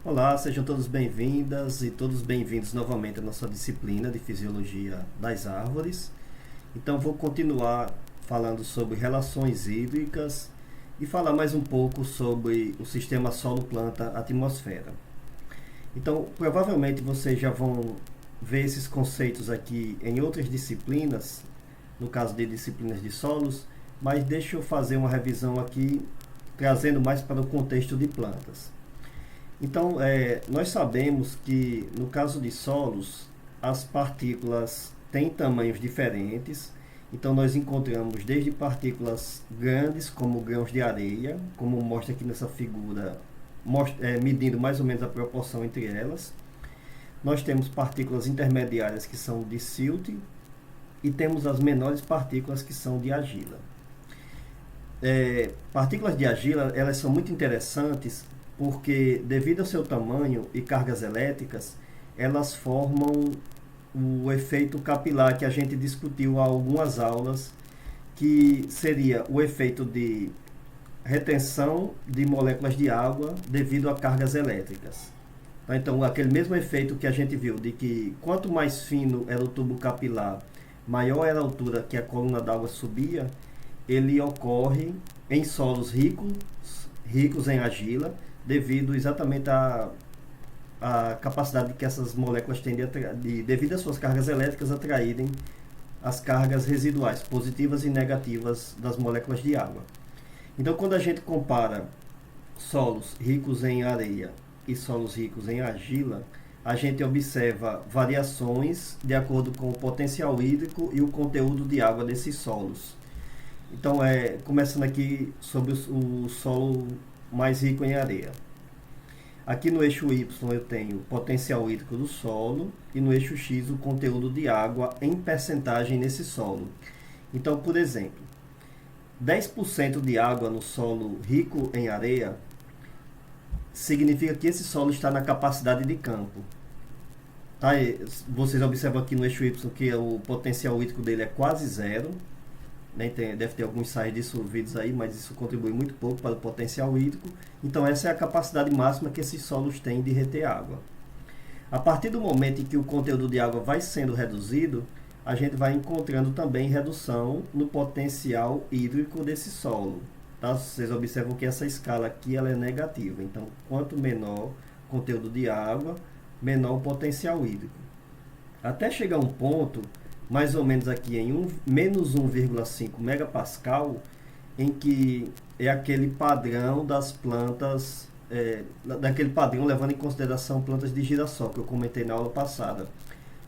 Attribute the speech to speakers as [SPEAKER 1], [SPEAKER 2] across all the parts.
[SPEAKER 1] Olá, sejam todos bem-vindas e todos bem-vindos novamente à nossa disciplina de Fisiologia das Árvores. Então, vou continuar falando sobre relações hídricas e falar mais um pouco sobre o sistema solo-planta-atmosfera. Então, provavelmente vocês já vão ver esses conceitos aqui em outras disciplinas, no caso de disciplinas de solos, mas deixa eu fazer uma revisão aqui, trazendo mais para o contexto de plantas. Então, nós sabemos que no caso de solos, as partículas têm tamanhos diferentes. Então, nós encontramos desde partículas grandes, como grãos de areia, como mostra aqui nessa figura, medindo mais ou menos a proporção entre elas. Nós temos partículas intermediárias que são de silt e temos as menores partículas que são de argila. Partículas de argila, elas são muito interessantes porque, devido ao seu tamanho e cargas elétricas, elas formam o efeito capilar que a gente discutiu há algumas aulas, que seria o efeito de retenção de moléculas de água devido a cargas elétricas. Então, aquele mesmo efeito que a gente viu, de que quanto mais fino era o tubo capilar, maior era a altura que a coluna d'água subia, ele ocorre em solos ricos em argila, devido exatamente à capacidade que essas moléculas têm devido às suas cargas elétricas, atraírem as cargas residuais, positivas e negativas das moléculas de água. Então, quando a gente compara solos ricos em areia e solos ricos em argila, a gente observa variações de acordo com o potencial hídrico e o conteúdo de água desses solos. Então, começando aqui sobre o solo mais rico em areia. Aqui no eixo Y eu tenho o potencial hídrico do solo e no eixo X o conteúdo de água em percentagem nesse solo. Então, por exemplo, 10% de água no solo rico em areia significa que esse solo está na capacidade de campo. Tá? Vocês observam aqui no eixo Y que o potencial hídrico dele é quase zero. Deve ter alguns sais dissolvidos aí, mas isso contribui muito pouco para o potencial hídrico. Então, essa é a capacidade máxima que esses solos têm de reter água. A partir do momento em que o conteúdo de água vai sendo reduzido, a gente vai encontrando também redução no potencial hídrico desse solo. Tá? Vocês observam que essa escala aqui ela é negativa. Então, quanto menor o conteúdo de água, menor o potencial hídrico. Até chegar a um ponto mais ou menos aqui em menos 1,5 megapascal, em que é aquele padrão das plantas, daquele padrão levando em consideração plantas de girassol, que eu comentei na aula passada,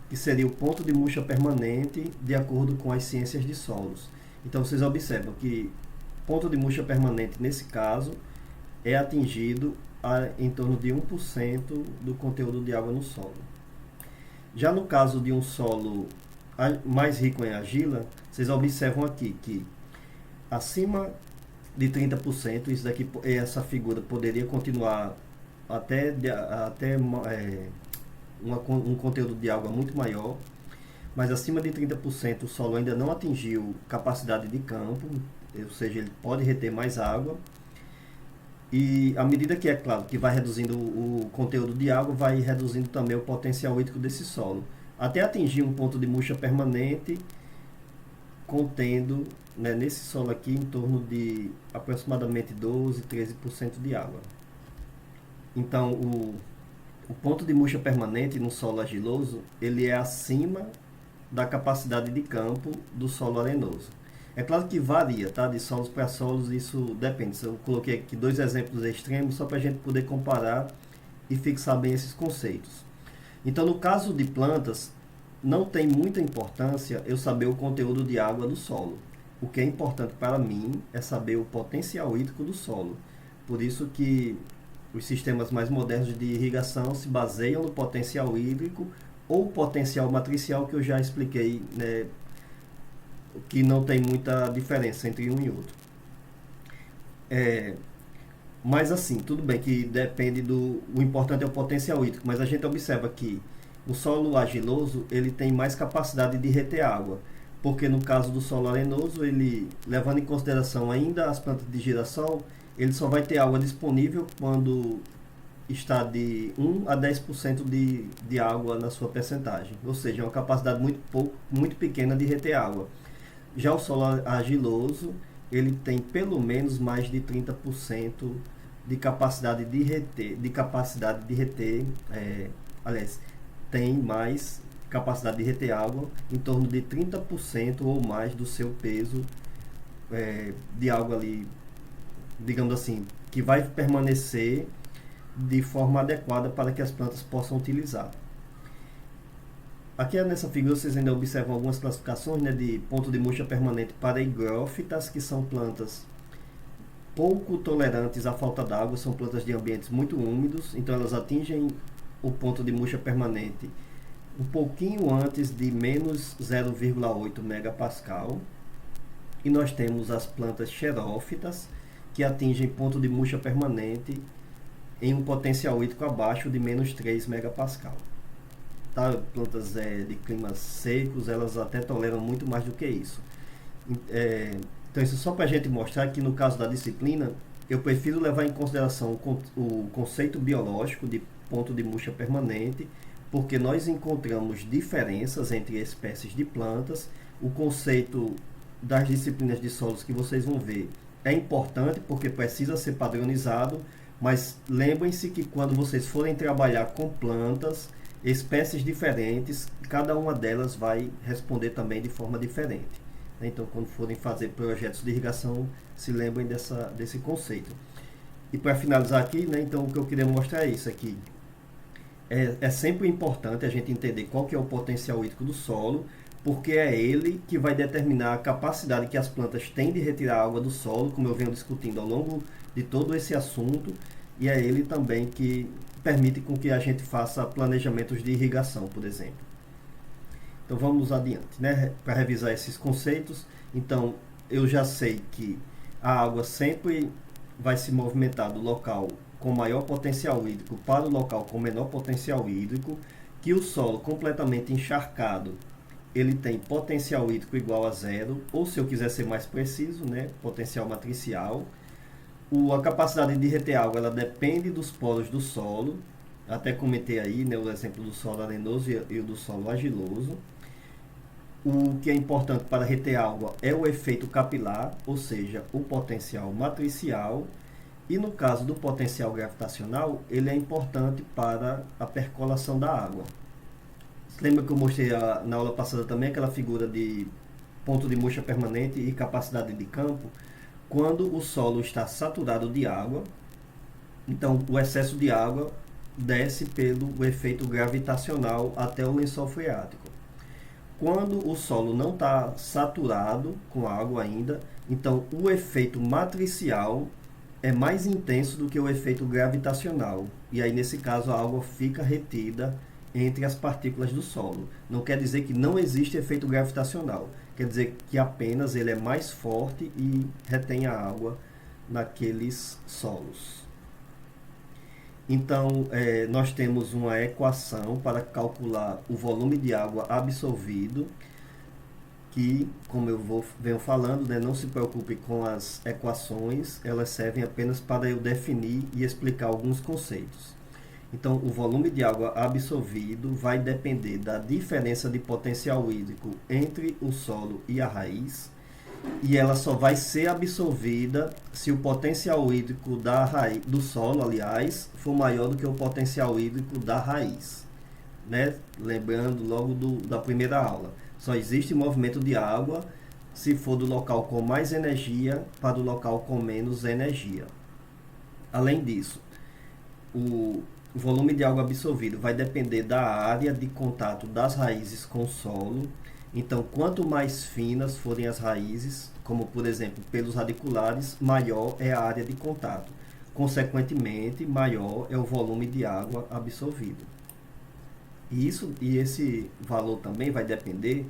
[SPEAKER 1] que seria o ponto de murcha permanente de acordo com as ciências de solos. Então, vocês observam que ponto de murcha permanente, nesse caso, é atingido em torno de 1% do conteúdo de água no solo. Já no caso de um solo mais rico em argila, vocês observam aqui que acima de 30%, essa figura poderia continuar até um conteúdo de água muito maior, mas acima de 30% o solo ainda não atingiu capacidade de campo, ou seja, ele pode reter mais água. E à medida que, é claro, que vai reduzindo o conteúdo de água, vai reduzindo também o potencial hídrico desse solo, até atingir um ponto de murcha permanente, contendo, nesse solo aqui, em torno de aproximadamente 12, 13% de água. Então, o ponto de murcha permanente no solo argiloso, ele é acima da capacidade de campo do solo arenoso. É claro que varia, tá? De solos para solos, isso depende. Eu coloquei aqui dois exemplos extremos só para a gente poder comparar e fixar bem esses conceitos. Então, no caso de plantas, não tem muita importância eu saber o conteúdo de água do solo. O que é importante para mim é saber o potencial hídrico do solo. Por isso que os sistemas mais modernos de irrigação se baseiam no potencial hídrico ou potencial matricial, que eu já expliquei, que não tem muita diferença entre um e outro. Mas assim, tudo bem que depende o importante é o potencial hídrico, mas a gente observa que o solo argiloso ele tem mais capacidade de reter água, porque no caso do solo arenoso, ele, levando em consideração ainda as plantas de girassol, ele só vai ter água disponível quando está de 1 a 10% de água na sua percentagem, ou seja, é uma capacidade muito pequena de reter água. Já o solo argiloso, ele tem pelo menos mais de 30% de capacidade de reter, aliás, tem mais capacidade de reter água, em torno de 30% ou mais do seu peso de água ali, digamos assim, que vai permanecer de forma adequada para que as plantas possam utilizar. Aqui nessa figura vocês ainda observam algumas classificações, né, de ponto de murcha permanente para higrófitas, que são plantas pouco tolerantes à falta d'água, são plantas de ambientes muito úmidos, então elas atingem o ponto de murcha permanente um pouquinho antes de menos 0,8 megapascal. E nós temos as plantas xerófitas, que atingem ponto de murcha permanente em um potencial hídrico abaixo de menos 3 megapascal. Tá? Plantas de climas secos, elas até toleram muito mais do que isso. Então isso é só para a gente mostrar que no caso da disciplina, eu prefiro levar em consideração o conceito biológico de ponto de murcha permanente, porque nós encontramos diferenças entre espécies de plantas. O conceito das disciplinas de solos que vocês vão ver é importante porque precisa ser padronizado, mas lembrem-se que quando vocês forem trabalhar com plantas, espécies diferentes, cada uma delas vai responder também de forma diferente. Então, quando forem fazer projetos de irrigação, se lembrem desse conceito. E para finalizar aqui, né, então o que eu queria mostrar é isso aqui. É sempre importante a gente entender qual que é o potencial hídrico do solo, porque é ele que vai determinar a capacidade que as plantas têm de retirar água do solo, como eu venho discutindo ao longo de todo esse assunto, e é ele também que permite com que a gente faça planejamentos de irrigação, por exemplo. Então vamos adiante, né? Para revisar esses conceitos. Então eu já sei que a água sempre vai se movimentar do local com maior potencial hídrico para o local com menor potencial hídrico, que o solo completamente encharcado ele tem potencial hídrico igual a zero, ou se eu quiser ser mais preciso, né, potencial matricial. A capacidade de reter água ela depende dos poros do solo, até comentei aí, né, o exemplo do solo arenoso e o do solo argiloso. O que é importante para reter água é o efeito capilar, ou seja, o potencial matricial. E no caso do potencial gravitacional, ele é importante para a percolação da água. Você lembra que eu mostrei na aula passada também aquela figura de ponto de murcha permanente e capacidade de campo? Quando o solo está saturado de água, então o excesso de água desce pelo efeito gravitacional até o lençol freático. Quando o solo não está saturado com água ainda, então o efeito matricial é mais intenso do que o efeito gravitacional. E aí, nesse caso, a água fica retida entre as partículas do solo. Não quer dizer que não existe efeito gravitacional. Quer dizer que apenas ele é mais forte e retém a água naqueles solos. Então, nós temos uma equação para calcular o volume de água absorvido, que, como eu venho falando, né, não se preocupe com as equações, elas servem apenas para eu definir e explicar alguns conceitos. Então, o volume de água absorvido vai depender da diferença de potencial hídrico entre o solo e a raiz, e ela só vai ser absorvida se o potencial hídrico do solo, aliás, for maior do que o potencial hídrico da raiz. Né? Lembrando logo da primeira aula. Só existe movimento de água se for do local com mais energia para o local com menos energia. Além disso, o volume de água absorvido vai depender da área de contato das raízes com o solo. Então, quanto mais finas forem as raízes, como por exemplo pelos radiculares, maior é a área de contato. Consequentemente, maior é o volume de água absorvido. E esse valor também vai depender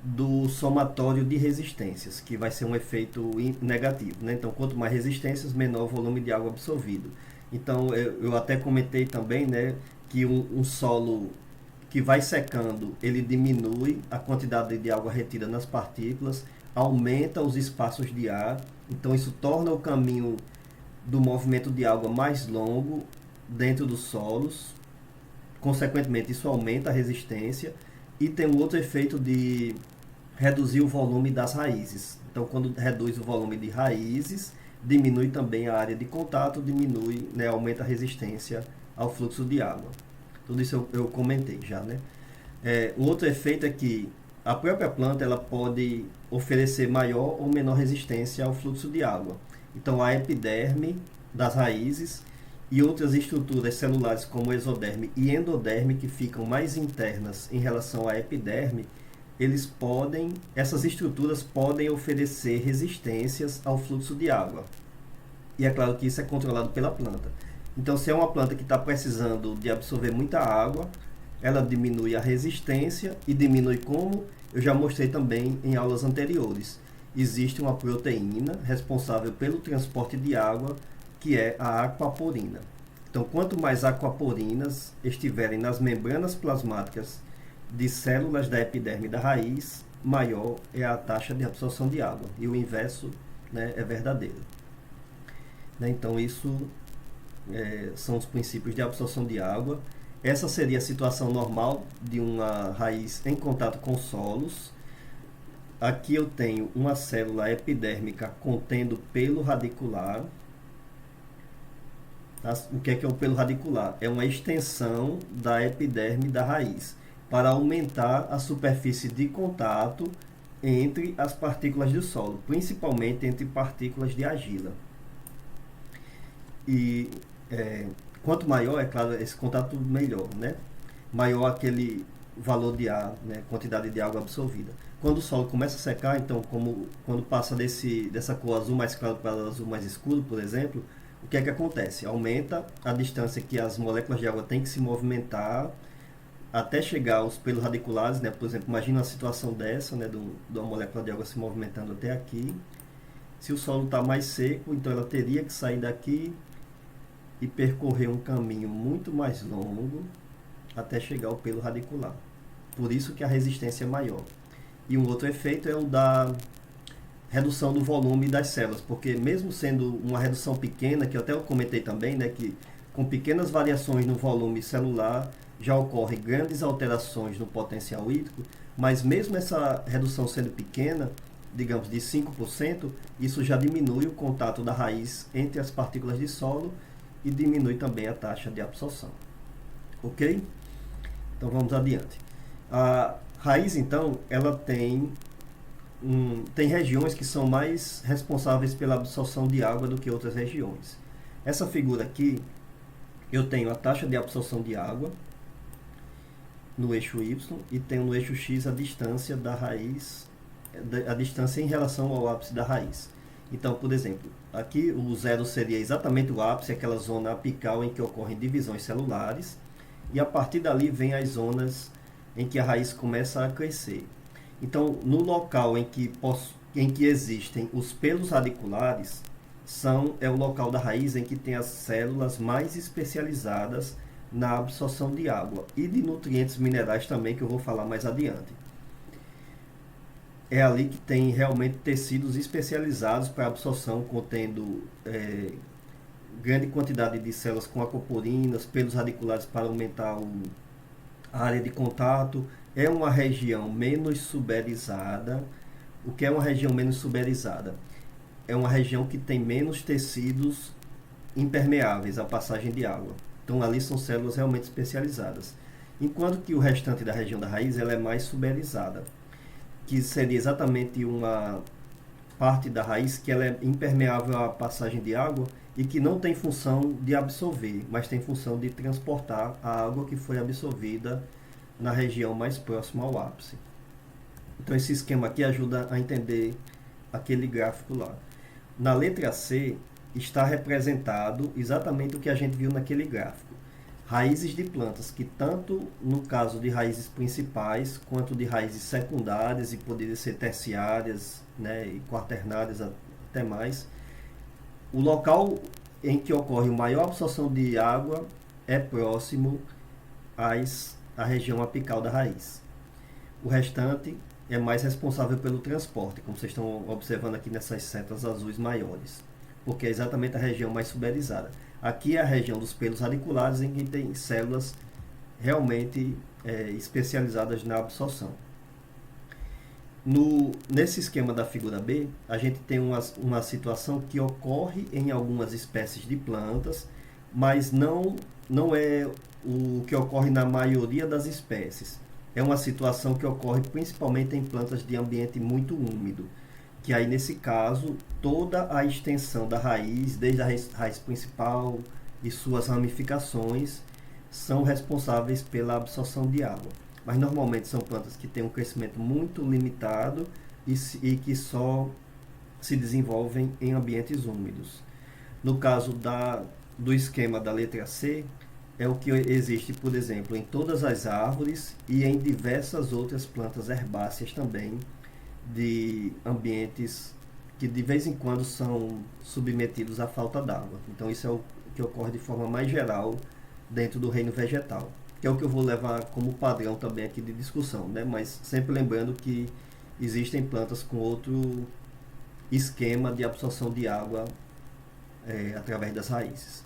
[SPEAKER 1] do somatório de resistências, que vai ser um efeito negativo. Né? Então, quanto mais resistências, menor o volume de água absorvido. Então, eu até comentei também, né, que um solo que vai secando, ele diminui a quantidade de água retida nas partículas, aumenta os espaços de ar. Então, isso torna o caminho do movimento de água mais longo dentro dos solos, consequentemente isso aumenta a resistência e tem um outro efeito de reduzir o volume das raízes. Então, quando reduz o volume de raízes, diminui também a área de contato, diminui, né, aumenta a resistência ao fluxo de água. Tudo isso eu comentei já, né? O outro efeito é que a própria planta ela pode oferecer maior ou menor resistência ao fluxo de água. Então, a epiderme das raízes e outras estruturas celulares como exoderme e endoderme que ficam mais internas em relação à epiderme, essas estruturas podem oferecer resistências ao fluxo de água. E é claro que isso é controlado pela planta. Então, se é uma planta que está precisando de absorver muita água, ela diminui a resistência e diminui como? Eu já mostrei também em aulas anteriores. Existe uma proteína responsável pelo transporte de água, que é a aquaporina. Então, quanto mais aquaporinas estiverem nas membranas plasmáticas de células da epiderme da raiz, maior é a taxa de absorção de água. E o inverso, né, é verdadeiro. Então, isso são os princípios de absorção de água. Essa seria a situação normal de uma raiz em contato com solos. Aqui eu tenho uma célula epidérmica contendo pelo radicular. O que é o pelo radicular? É uma extensão da epiderme da raiz para aumentar a superfície de contato entre as partículas do solo, principalmente entre partículas de argila. E quanto maior, é claro, esse contato, melhor, né? Maior aquele valor de ar, né? Quantidade de água absorvida. Quando o solo começa a secar, então, quando passa dessa cor azul mais claro para azul mais escuro, por exemplo, o que é que acontece? Aumenta a distância que as moléculas de água têm que se movimentar até chegar aos pelos radiculares, né? Por exemplo, imagina uma situação dessa, né? De uma molécula de água se movimentando até aqui. Se o solo está mais seco, então ela teria que sair daqui e percorrer um caminho muito mais longo até chegar ao pelo radicular. Por isso que a resistência é maior. E um outro efeito é o da redução do volume das células, porque mesmo sendo uma redução pequena, que eu até comentei também, né, que com pequenas variações no volume celular já ocorrem grandes alterações no potencial hídrico, mas mesmo essa redução sendo pequena, digamos de 5%, isso já diminui o contato da raiz entre as partículas de solo e diminui também a taxa de absorção. Ok? Então vamos adiante. A raiz, então, ela tem regiões que são mais responsáveis pela absorção de água do que outras regiões. Essa figura aqui, eu tenho a taxa de absorção de água no eixo Y e tenho no eixo X a distância da raiz, a distância em relação ao ápice da raiz. Então, por exemplo, aqui o zero seria exatamente o ápice, aquela zona apical em que ocorrem divisões celulares, e a partir dali vem as zonas em que a raiz começa a crescer. Então, no local em que existem os pelos radiculares, é o local da raiz em que tem as células mais especializadas na absorção de água e de nutrientes minerais também, que eu vou falar mais adiante. É ali que tem realmente tecidos especializados para absorção, contendo grande quantidade de células com aquaporinas, pelos radiculares para aumentar a área de contato. É uma região menos suberizada. O que é uma região menos suberizada? É uma região que tem menos tecidos impermeáveis à passagem de água. Então ali são células realmente especializadas. Enquanto que o restante da região da raiz ela é mais suberizada, que seria exatamente uma parte da raiz que ela é impermeável à passagem de água e que não tem função de absorver, mas tem função de transportar a água que foi absorvida na região mais próxima ao ápice. Então esse esquema aqui ajuda a entender aquele gráfico lá. Na letra C está representado exatamente o que a gente viu naquele gráfico. Raízes de plantas que tanto no caso de raízes principais quanto de raízes secundárias e poderiam ser terciárias, né, e quaternárias até mais, o local em que ocorre a maior absorção de água é próximo à região apical da raiz. O restante é mais responsável pelo transporte, como vocês estão observando aqui nessas setas azuis maiores, porque é exatamente a região mais suberizada. Aqui é a região dos pelos radiculares, em que tem células realmente especializadas na absorção. Nesse esquema da figura B, a gente tem uma situação que ocorre em algumas espécies de plantas, mas não é o que ocorre na maioria das espécies. É uma situação que ocorre principalmente em plantas de ambiente muito úmido, que aí nesse caso toda a extensão da raiz, desde a raiz principal e suas ramificações, são responsáveis pela absorção de água. Mas normalmente são plantas que têm um crescimento muito limitado e que só se desenvolvem em ambientes úmidos. No caso do esquema da letra C, é o que existe, por exemplo, em todas as árvores e em diversas outras plantas herbáceas também, de ambientes que de vez em quando são submetidos à falta d'água. Então isso é o que ocorre de forma mais geral dentro do reino vegetal, que é o que eu vou levar como padrão também aqui de discussão, né? Mas sempre lembrando que existem plantas com outro esquema de absorção de água através das raízes.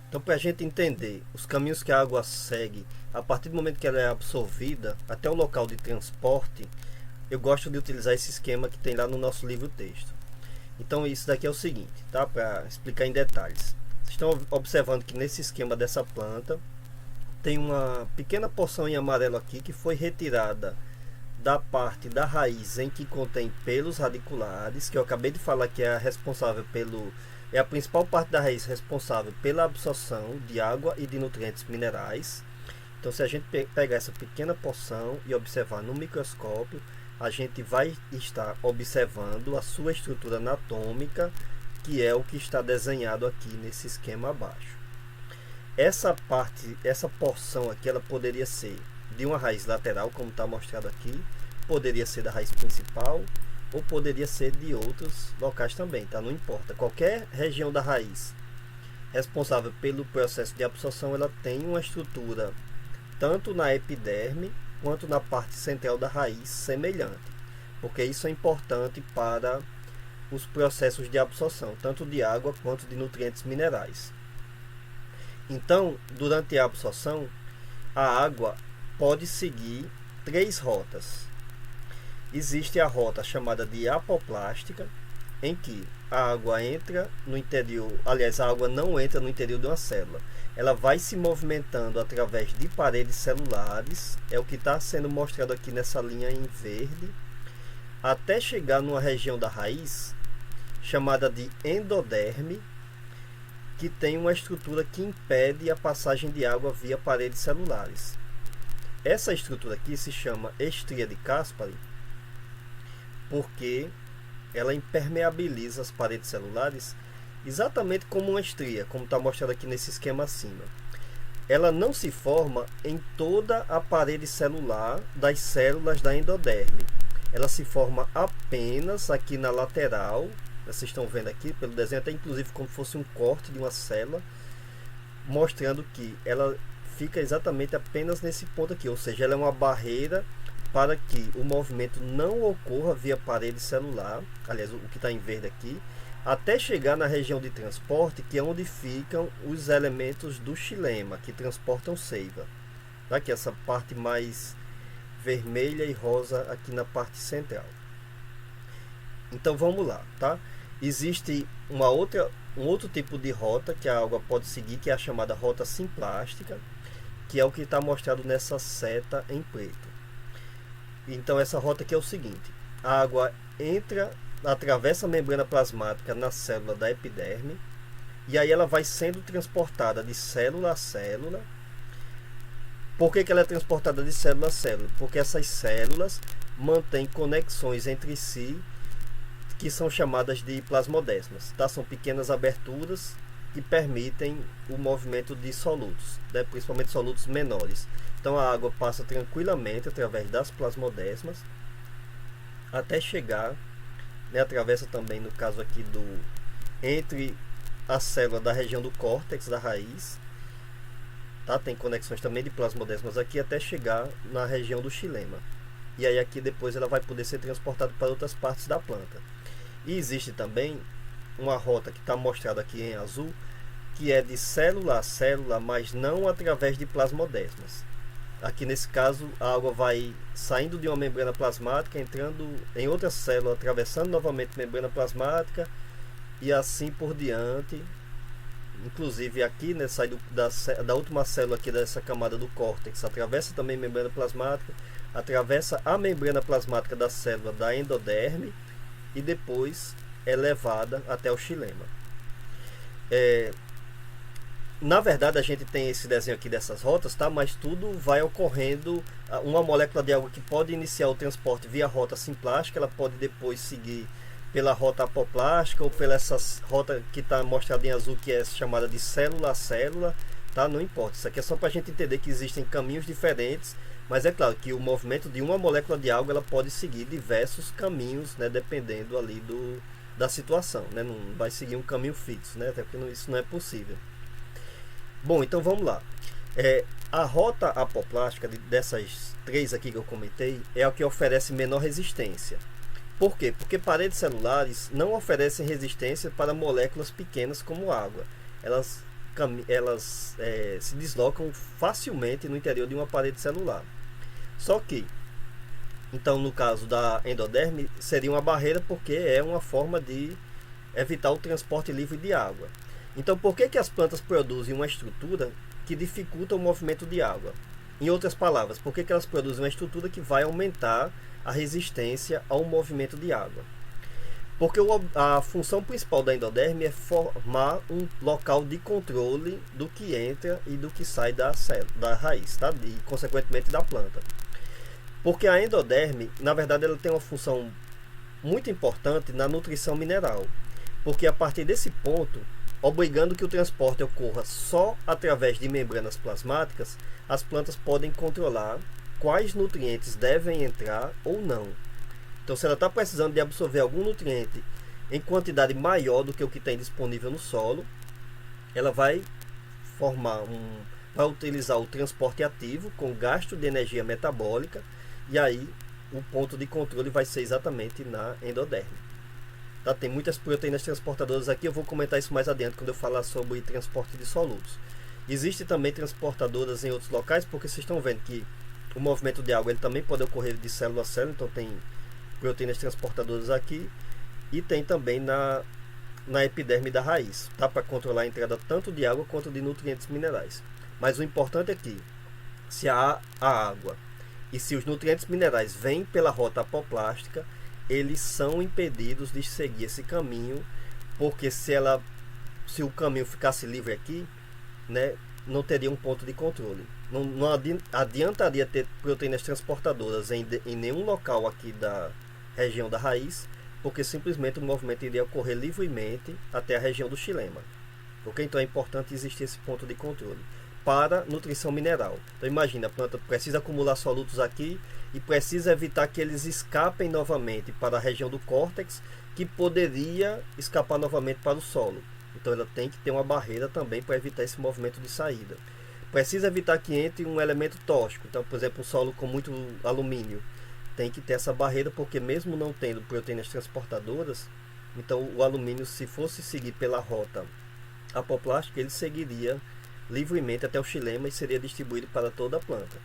[SPEAKER 1] Então, para a gente entender os caminhos que a água segue, a partir do momento que ela é absorvida até o local de transporte, eu gosto de utilizar esse esquema que tem lá no nosso livro-texto. Então, isso daqui é o seguinte, tá? Para explicar em detalhes. Vocês estão observando que nesse esquema dessa planta, tem uma pequena porção em amarelo aqui que foi retirada da parte da raiz em que contém pelos radiculares, que eu acabei de falar que é a responsável é a principal parte da raiz responsável pela absorção de água e de nutrientes minerais. Então, se a gente pegar essa pequena porção e observar no microscópio, a gente vai estar observando a sua estrutura anatômica, que é o que está desenhado aqui nesse esquema abaixo. Essa porção aqui, ela poderia ser de uma raiz lateral, como está mostrado aqui, poderia ser da raiz principal, ou poderia ser de outros locais também, tá? Não importa. Qualquer região da raiz responsável pelo processo de absorção, ela tem uma estrutura tanto na epiderme quanto na parte central da raiz semelhante, porque isso é importante para os processos de absorção, tanto de água quanto de nutrientes minerais. Então, durante a absorção, a água pode seguir 3 rotas. Existe a rota chamada de apoplástica, em que a água entra no interior, aliás, a água não entra no interior de uma célula. Ela vai se movimentando através de paredes celulares, é o que está sendo mostrado aqui nessa linha em verde, até chegar numa região da raiz, chamada de endoderme, que tem uma estrutura que impede a passagem de água via paredes celulares. Essa estrutura aqui se chama estria de Caspary, porque ela impermeabiliza as paredes celulares exatamente como uma estria, como está mostrado aqui nesse esquema acima. Ela não se forma em toda a parede celular das células da endoderme. Ela se forma apenas aqui na lateral. Vocês estão vendo aqui pelo desenho, até inclusive como se fosse um corte de uma célula, mostrando que ela fica exatamente apenas nesse ponto aqui, ou seja, ela é uma barreira para que o movimento não ocorra via parede celular, aliás, o que está em verde aqui, até chegar na região de transporte, que é onde ficam os elementos do xilema, que transportam seiva. Aqui essa parte mais vermelha e rosa aqui na parte central. Então vamos lá, tá? Existe um outro tipo de rota que a água pode seguir, que é a chamada rota simplástica, que é o que está mostrado nessa seta em preto. Então essa rota aqui é o seguinte: a água atravessa a membrana plasmática na célula da epiderme, e aí ela vai sendo transportada de célula a célula. Por que ela é transportada de célula a célula? Porque essas células mantêm conexões entre si, que são chamadas de plasmodesmas, tá? São pequenas aberturas que permitem o movimento de solutos, né? Principalmente solutos menores. Então a água passa tranquilamente através das plasmodesmas até chegar, né? Atravessa também, no caso aqui, entre a célula da região do córtex da raiz, tá? Tem conexões também de plasmodesmas aqui até chegar na região do xilema. E aí aqui depois ela vai poder ser transportada para outras partes da planta. E existe também uma rota que está mostrada aqui em azul, que é de célula a célula, mas não através de plasmodesmas. Aqui nesse caso, a água vai saindo de uma membrana plasmática, entrando em outra célula, atravessando novamente a membrana plasmática e assim por diante. Inclusive aqui, né, sai da última célula aqui dessa camada do córtex, atravessa também a membrana plasmática, atravessa a membrana plasmática da célula da endoderme e depois é levada até o xilema. Na verdade, a gente tem esse desenho aqui dessas rotas, tá? Mas tudo vai ocorrendo. Uma molécula de água que pode iniciar o transporte via rota simplástica, ela pode depois seguir pela rota apoplástica ou pela essa rota que está mostrada em azul, que é chamada de célula a célula, tá? Não importa. Isso aqui é só para a gente entender que existem caminhos diferentes, mas é claro que o movimento de uma molécula de água ela pode seguir diversos caminhos, né? Dependendo ali da situação, né? Não vai seguir um caminho fixo, né? Até porque isso não é possível. Bom, então vamos lá. A rota apoplástica dessas três aqui que eu comentei é a que oferece menor resistência. Por quê? Porque paredes celulares não oferecem resistência para moléculas pequenas como água. Elas se deslocam facilmente no interior de uma parede celular. Só que, então no caso da endoderme, seria uma barreira porque é uma forma de evitar o transporte livre de água. Então, por que as plantas produzem uma estrutura que dificulta o movimento de água? Em outras palavras, por que elas produzem uma estrutura que vai aumentar a resistência ao movimento de água? Porque a função principal da endoderme é formar um local de controle do que entra e do que sai da raiz, tá? E consequentemente da planta. Porque a endoderme, na verdade, ela tem uma função muito importante na nutrição mineral. Porque a partir desse ponto, obrigando que o transporte ocorra só através de membranas plasmáticas, as plantas podem controlar quais nutrientes devem entrar ou não. Então, se ela está precisando de absorver algum nutriente em quantidade maior do que o que tem disponível no solo, ela vai utilizar o transporte ativo com gasto de energia metabólica, e aí o ponto de controle vai ser exatamente na endoderme. Tá, tem muitas proteínas transportadoras aqui, eu vou comentar isso mais adiante quando eu falar sobre transporte de solutos. Existem também transportadoras em outros locais, porque vocês estão vendo que o movimento de água ele também pode ocorrer de célula a célula, então tem proteínas transportadoras aqui, e tem também na epiderme da raiz, tá, para controlar a entrada tanto de água quanto de nutrientes minerais. Mas o importante é que, se há a água e se os nutrientes minerais vêm pela rota apoplástica, eles são impedidos de seguir esse caminho, porque se o caminho ficasse livre aqui, né, não teria um ponto de controle. Não adiantaria ter proteínas transportadoras em nenhum local aqui da região da raiz, porque simplesmente o movimento iria ocorrer livremente até a região do xilema. Okay? Então é importante existir esse ponto de controle para nutrição mineral. Então imagina, a planta precisa acumular solutos aqui e precisa evitar que eles escapem novamente para a região do córtex, que poderia escapar novamente para o solo. Então ela tem que ter uma barreira também para evitar esse movimento de saída. Precisa evitar que entre um elemento tóxico, então por exemplo um solo com muito alumínio, tem que ter essa barreira, porque mesmo não tendo proteínas transportadoras, então o alumínio, se fosse seguir pela rota apoplástica, ele seguiria livremente até o xilema e seria distribuído para toda a planta.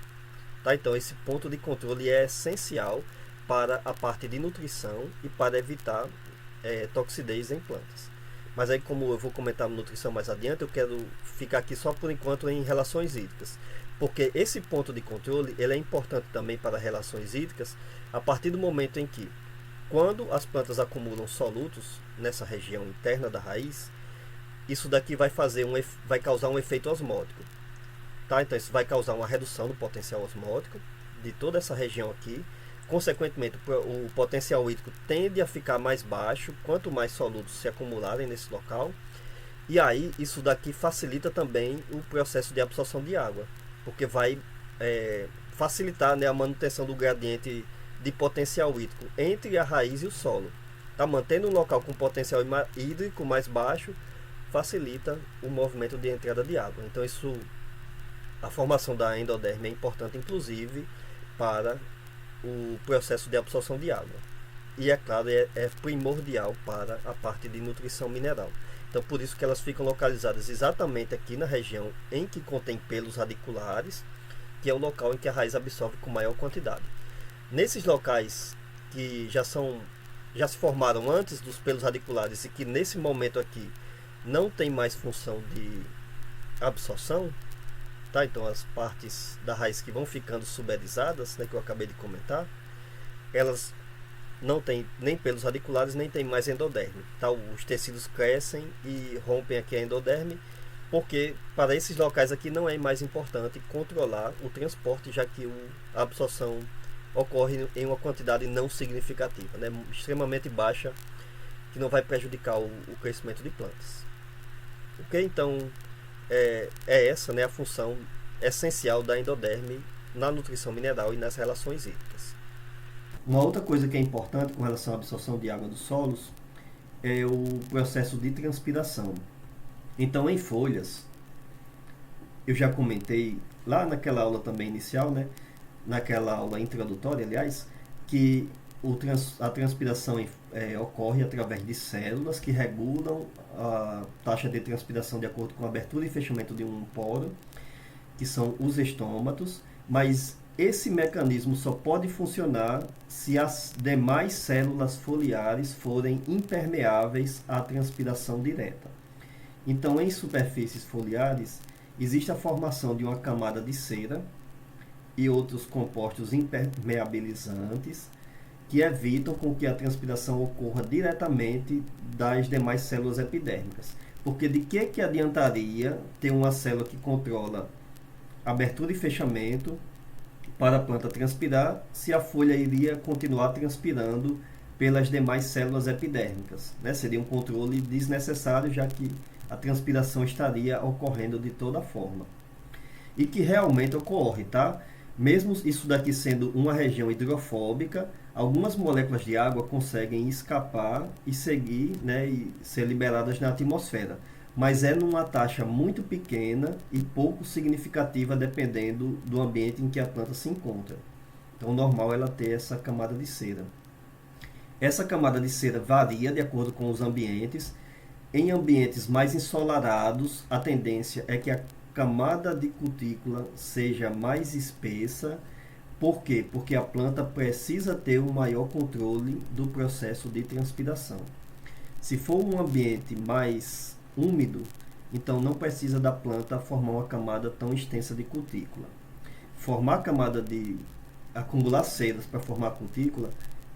[SPEAKER 1] Tá? Então esse ponto de controle é essencial para a parte de nutrição e para evitar toxidez em plantas. Mas aí, como eu vou comentar nutrição mais adiante, eu quero ficar aqui só por enquanto em relações hídricas, porque esse ponto de controle ele é importante também para relações hídricas, a partir do momento em que, quando as plantas acumulam solutos nessa região interna da raiz, isso daqui vai causar um efeito osmótico. Tá? Então isso vai causar uma redução do potencial osmótico de toda essa região aqui. Consequentemente, o potencial hídrico tende a ficar mais baixo quanto mais solutos se acumularem nesse local. E aí isso daqui facilita também o processo de absorção de água, porque vai facilitar, né, a manutenção do gradiente de potencial hídrico entre a raiz e o solo. Tá? Mantendo um local com potencial hídrico mais baixo, facilita o movimento de entrada de água. Então a formação da endoderme é importante, inclusive, para o processo de absorção de água. E é claro, é primordial para a parte de nutrição mineral. Então, por isso que elas ficam localizadas exatamente aqui na região em que contém pelos radiculares, que é o local em que a raiz absorve com maior quantidade. Nesses locais que já se formaram antes dos pelos radiculares e que nesse momento aqui não tem mais função de absorção, tá? Então as partes da raiz que vão ficando suberizadas, né, que eu acabei de comentar, elas não tem nem pelos radiculares, nem tem mais endoderme, tá? Os tecidos crescem e rompem aqui a endoderme, porque para esses locais aqui não é mais importante controlar o transporte, já que a absorção ocorre em uma quantidade não significativa, né? Extremamente baixa, que não vai prejudicar o crescimento de plantas. Ok? Então é essa, né, a função essencial da endoderme na nutrição mineral e nas relações hídricas. Uma outra coisa que é importante com relação à absorção de água dos solos é o processo de transpiração. Então, em folhas, eu já comentei lá naquela aula também inicial, né, naquela aula introdutória, aliás, que a transpiração ocorre através de células que regulam a taxa de transpiração de acordo com a abertura e fechamento de um poro, que são os estômatos, mas esse mecanismo só pode funcionar se as demais células foliares forem impermeáveis à transpiração direta. Então, em superfícies foliares, existe a formação de uma camada de cera e outros compostos impermeabilizantes que evitam com que a transpiração ocorra diretamente das demais células epidérmicas. Porque de que adiantaria ter uma célula que controla abertura e fechamento para a planta transpirar, se a folha iria continuar transpirando pelas demais células epidérmicas, né? Seria um controle desnecessário, já que a transpiração estaria ocorrendo de toda forma. E que realmente ocorre, tá? Mesmo isso daqui sendo uma região hidrofóbica, algumas moléculas de água conseguem escapar e seguir, né, e ser liberadas na atmosfera, mas é numa taxa muito pequena e pouco significativa dependendo do ambiente em que a planta se encontra. Então, normal ela ter essa camada de cera. Essa camada de cera varia de acordo com os ambientes. Em ambientes mais ensolarados, a tendência é que a camada de cutícula seja mais espessa. Por quê? Porque a planta precisa ter um maior controle do processo de transpiração. Se for um ambiente mais úmido, então não precisa da planta formar uma camada tão extensa de cutícula. Formar camada de acumular ceras para formar cutícula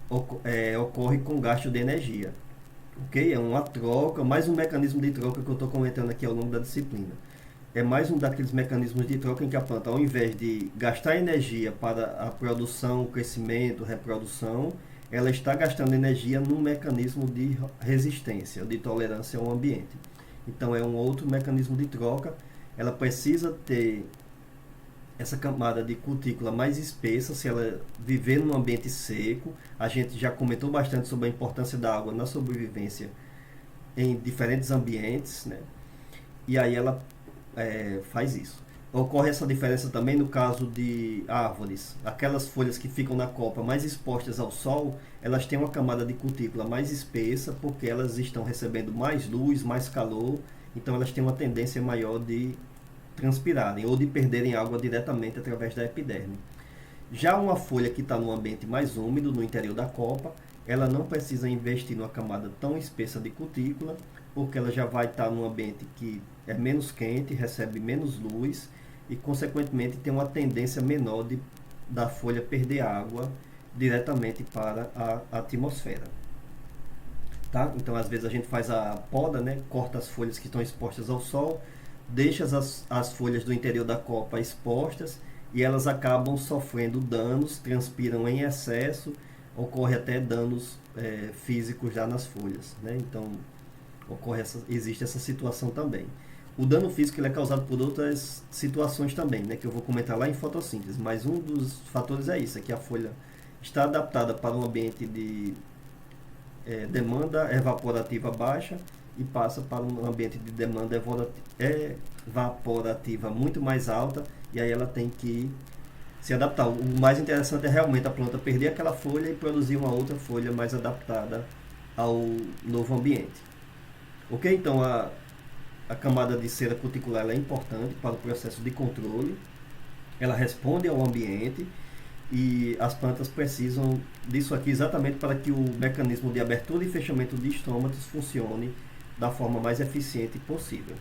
[SPEAKER 1] ocorre com gasto de energia. Ok? É uma troca, mais um mecanismo de troca que eu estou comentando aqui ao longo da disciplina. É mais um daqueles mecanismos de troca em que a planta, ao invés de gastar energia para a produção, crescimento, reprodução, ela está gastando energia num mecanismo de resistência, de tolerância ao ambiente. Então é um outro mecanismo de troca. Ela precisa ter essa camada de cutícula mais espessa se ela viver num ambiente seco. A gente já comentou bastante sobre a importância da água na sobrevivência em diferentes ambientes, né? E aí ela faz isso. Ocorre essa diferença também no caso de árvores. Aquelas folhas que ficam na copa mais expostas ao sol, elas têm uma camada de cutícula mais espessa porque elas estão recebendo mais luz, mais calor, então elas têm uma tendência maior de transpirarem ou de perderem água diretamente através da epiderme. Já uma folha que está num ambiente mais úmido, no interior da copa, ela não precisa investir numa camada tão espessa de cutícula, porque ela já vai estar num ambiente que é menos quente, recebe menos luz e, consequentemente, tem uma tendência menor da folha perder água diretamente para a atmosfera. Tá? Então, às vezes, a gente faz a poda, né? Corta as folhas que estão expostas ao sol, deixa as folhas do interior da copa expostas e elas acabam sofrendo danos, transpiram em excesso, ocorre até danos físicos já nas folhas, né? Então, existe essa situação também. O dano físico ele é causado por outras situações também, né, que eu vou comentar lá em fotossíntese, mas um dos fatores é isso, é que a folha está adaptada para um ambiente de demanda evaporativa baixa e passa para um ambiente de demanda evaporativa muito mais alta, e aí ela tem que se adaptar. O mais interessante é realmente a planta perder aquela folha e produzir uma outra folha mais adaptada ao novo ambiente. Ok? Então a camada de cera cuticular ela é importante para o processo de controle, ela responde ao ambiente e as plantas precisam disso aqui exatamente para que o mecanismo de abertura e fechamento de estômatos funcione da forma mais eficiente possível.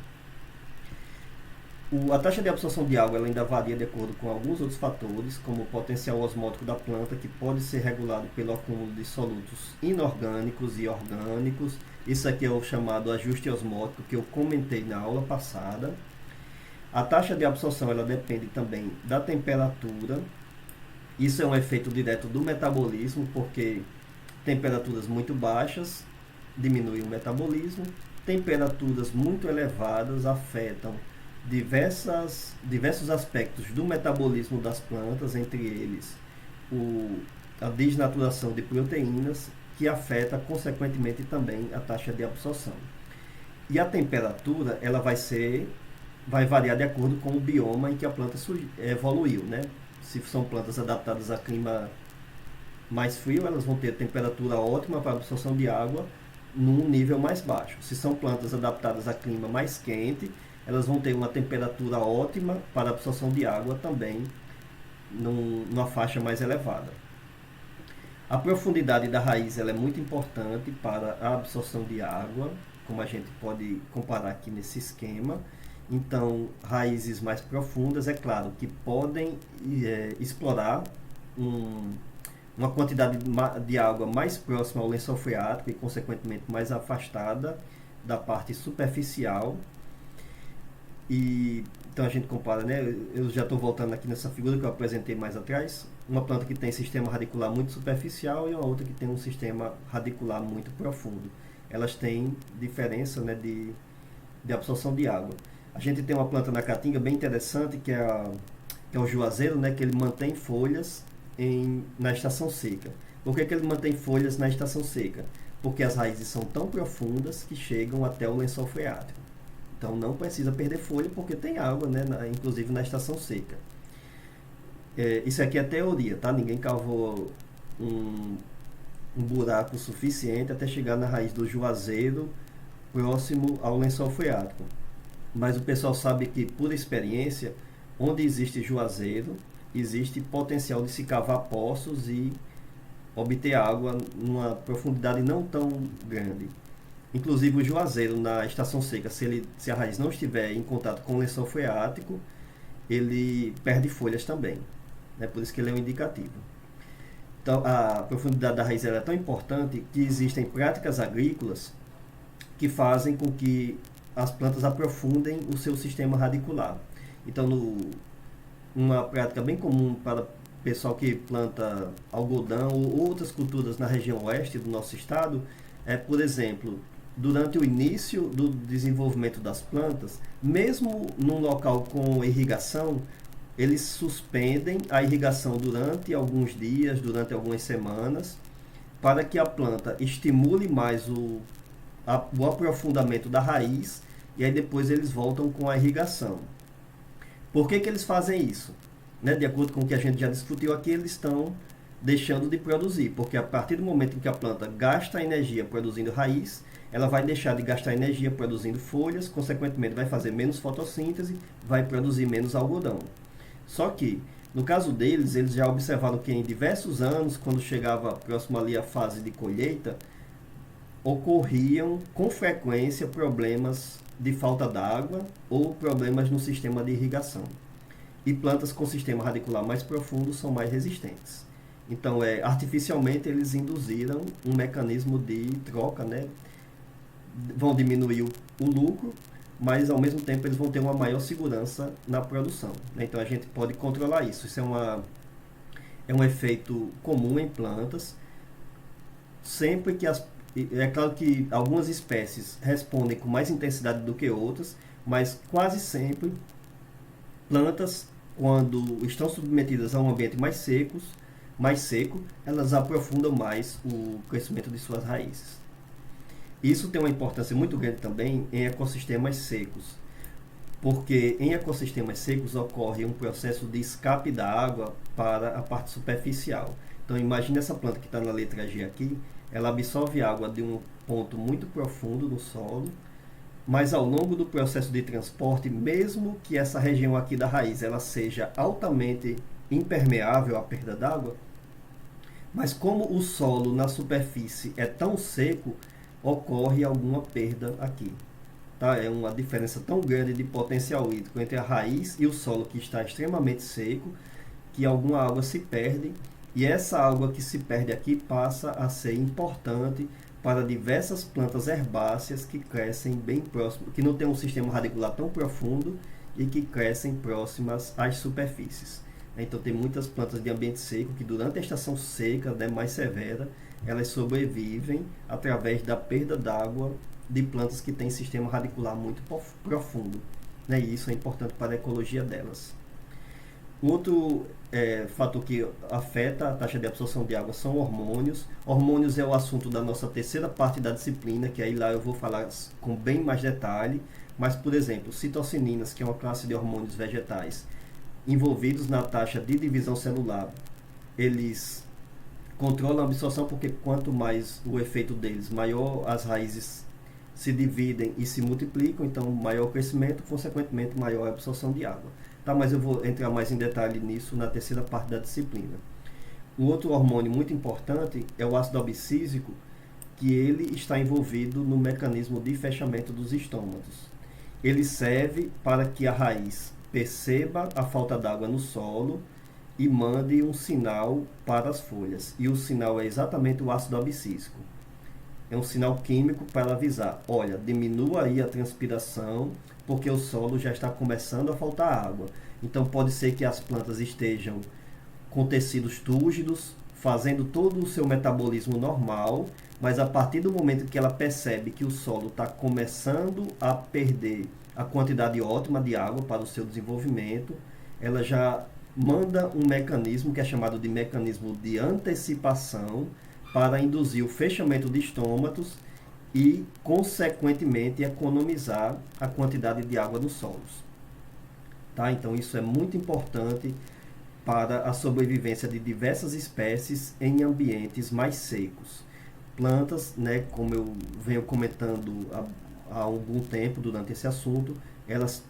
[SPEAKER 1] A taxa de absorção de água ela ainda varia de acordo com alguns outros fatores, como o potencial osmótico da planta, que pode ser regulado pelo acúmulo de solutos inorgânicos e orgânicos. Isso aqui é o chamado ajuste osmótico, que eu comentei na aula passada. A taxa de absorção ela depende também da temperatura. Isso é um efeito direto do metabolismo, porque temperaturas muito baixas diminuem o metabolismo, temperaturas muito elevadas afetam diversos aspectos do metabolismo das plantas, entre eles a desnaturação de proteínas, que afeta consequentemente também a taxa de absorção. E a temperatura ela vai variar de acordo com o bioma em que a planta evoluiu, né? Se são plantas adaptadas a clima mais frio, elas vão ter temperatura ótima para a absorção de água num nível mais baixo. Se são plantas adaptadas a clima mais quente, elas vão ter uma temperatura ótima para a absorção de água também numa faixa mais elevada. A profundidade da raiz ela é muito importante para a absorção de água, como a gente pode comparar aqui nesse esquema. Então, raízes mais profundas, é claro, que podem explorar uma quantidade de água mais próxima ao lençol freático e, consequentemente, mais afastada da parte superficial. E então a gente compara, né? Eu já estou voltando aqui nessa figura que eu apresentei mais atrás. Uma planta que tem sistema radicular muito superficial e uma outra que tem um sistema radicular muito profundo. Elas têm diferença, né, de absorção de água. A gente tem uma planta na caatinga bem interessante que é o juazeiro, né, que ele mantém folhas na estação seca. Por que ele mantém folhas na estação seca? Porque as raízes são tão profundas que chegam até o lençol freático. Então não precisa perder folha porque tem água, né, inclusive na estação seca. Isso aqui é teoria, tá? Ninguém cavou um buraco suficiente até chegar na raiz do juazeiro próximo ao lençol freático. Mas o pessoal sabe que, por experiência, onde existe juazeiro, existe potencial de se cavar poços e obter água numa profundidade não tão grande. Inclusive o juazeiro na estação seca, se a raiz não estiver em contato com o lençol freático, ele perde folhas também, né? Por isso que ele é um indicativo. Então a profundidade da raiz é tão importante que existem práticas agrícolas que fazem com que as plantas aprofundem o seu sistema radicular. Então uma prática bem comum para o pessoal que planta algodão ou outras culturas na região oeste do nosso estado é, por exemplo, durante o início do desenvolvimento das plantas, mesmo num local com irrigação, eles suspendem a irrigação durante alguns dias, durante algumas semanas, para que a planta estimule mais o aprofundamento da raiz e aí depois eles voltam com a irrigação. Por que eles fazem isso? Né? De acordo com o que a gente já discutiu aqui, eles estão deixando de produzir, porque a partir do momento em que a planta gasta energia produzindo raiz, ela vai deixar de gastar energia produzindo folhas, consequentemente vai fazer menos fotossíntese, vai produzir menos algodão. Só que, no caso deles, eles já observaram que em diversos anos, quando chegava próximo ali a fase de colheita, ocorriam com frequência problemas de falta d'água ou problemas no sistema de irrigação. E plantas com sistema radicular mais profundo são mais resistentes. Então, artificialmente, eles induziram um mecanismo de troca, né? Vão diminuir o lucro, mas ao mesmo tempo eles vão ter uma maior segurança na produção, né? Então a gente pode controlar isso. Isso é um efeito comum em plantas. Sempre que é claro que algumas espécies respondem com mais intensidade do que outras, mas quase sempre plantas, quando estão submetidas a um ambiente mais seco, elas aprofundam mais o crescimento de suas raízes. Isso tem uma importância muito grande também em ecossistemas secos, porque em ecossistemas secos ocorre um processo de escape da água para a parte superficial. Então imagine essa planta que está na letra G aqui, ela absorve água de um ponto muito profundo no solo, mas ao longo do processo de transporte, mesmo que essa região aqui da raiz ela seja altamente impermeável à perda d'água, mas como o solo na superfície é tão seco, ocorre alguma perda aqui. Tá? É uma diferença tão grande de potencial hídrico entre a raiz e o solo que está extremamente seco, que alguma água se perde, e essa água que se perde aqui passa a ser importante para diversas plantas herbáceas que crescem bem próximo, que não tem um sistema radicular tão profundo e que crescem próximas às superfícies. Então tem muitas plantas de ambiente seco que durante a estação seca, né, mais severa, elas sobrevivem através da perda d'água de plantas que têm sistema radicular muito profundo, né, e isso é importante para a ecologia delas. Um outro fator que afeta a taxa de absorção de água são hormônios. Hormônios é o assunto da nossa terceira parte da disciplina, que aí lá eu vou falar com bem mais detalhe. Mas, por exemplo, citocininas, que é uma classe de hormônios vegetais envolvidos na taxa de divisão celular, eles controlam a absorção porque quanto mais o efeito deles, maior as raízes se dividem e se multiplicam, então maior o crescimento, consequentemente maior a absorção de água. Tá, mas eu vou entrar mais em detalhe nisso na terceira parte da disciplina. Um outro hormônio muito importante é o ácido abscísico, que ele está envolvido no mecanismo de fechamento dos estômatos. Ele serve para que a raiz perceba a falta d'água no solo e mande um sinal para as folhas. E o sinal é exatamente o ácido abscísico. É um sinal químico para avisar, olha, diminua aí a transpiração, porque o solo já está começando a faltar água. Então pode ser que as plantas estejam com tecidos túrgidos, fazendo todo o seu metabolismo normal, mas a partir do momento que ela percebe que o solo está começando a perder a quantidade ótima de água para o seu desenvolvimento, ela já manda um mecanismo que é chamado de mecanismo de antecipação, para induzir o fechamento de estômatos e, consequentemente, economizar a quantidade de água nos solos. Tá? Então, isso é muito importante para a sobrevivência de diversas espécies em ambientes mais secos. Plantas, né, como eu venho comentando há algum tempo durante esse assunto, elas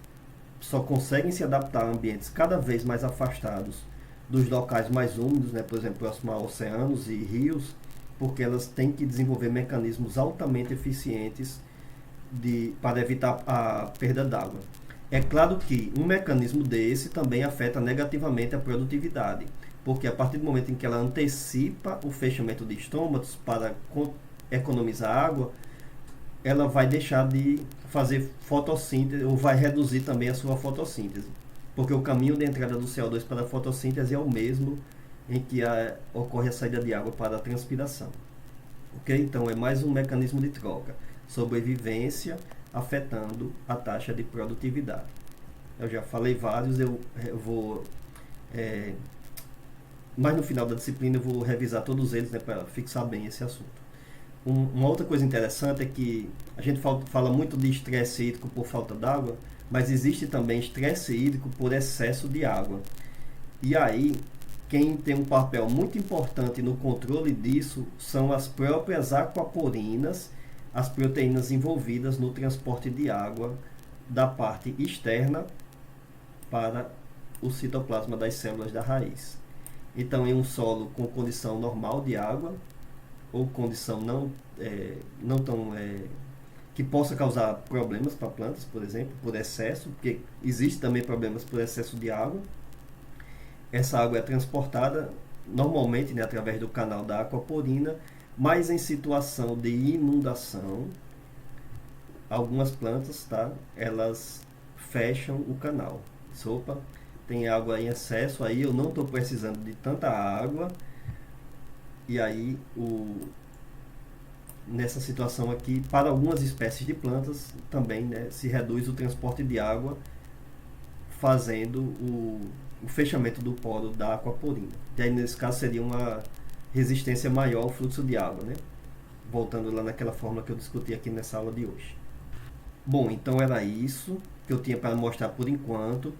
[SPEAKER 1] só conseguem se adaptar a ambientes cada vez mais afastados dos locais mais úmidos, né, por exemplo, próximo a oceanos e rios, porque elas têm que desenvolver mecanismos altamente eficientes para evitar a perda d'água. É claro que um mecanismo desse também afeta negativamente a produtividade, porque a partir do momento em que ela antecipa o fechamento de estômatos para economizar água, ela vai deixar de fazer fotossíntese, ou vai reduzir também a sua fotossíntese, porque o caminho de entrada do CO2 para a fotossíntese é o mesmo em que ocorre a saída de água para a transpiração. Ok? Então é mais um mecanismo de troca. Sobrevivência afetando a taxa de produtividade. Eu já falei vários, eu vou... mas no final da disciplina eu vou revisar todos eles, né, para fixar bem esse assunto. Uma outra coisa interessante é que a gente fala muito de estresse hídrico por falta d'água, mas existe também estresse hídrico por excesso de água. E aí, quem tem um papel muito importante no controle disso são as próprias aquaporinas, as proteínas envolvidas no transporte de água da parte externa para o citoplasma das células da raiz. Então, em um solo com condição normal de água, ou condição não tão que possa causar problemas para plantas, por exemplo, por excesso, porque existe também problemas por excesso de água. Essa água é transportada normalmente, né, através do canal da aquaporina, mas em situação de inundação, algumas plantas, tá, elas fecham o canal. Opa, tem água em excesso aí, eu não estou precisando de tanta água, e aí nessa situação aqui, para algumas espécies de plantas também, né, se reduz o transporte de água, fazendo o fechamento do poro da aquaporina. E aí nesse caso seria uma resistência maior ao fluxo de água, né? Voltando lá naquela fórmula que eu discuti aqui nessa aula de hoje. Bom, então era isso que eu tinha para mostrar por enquanto.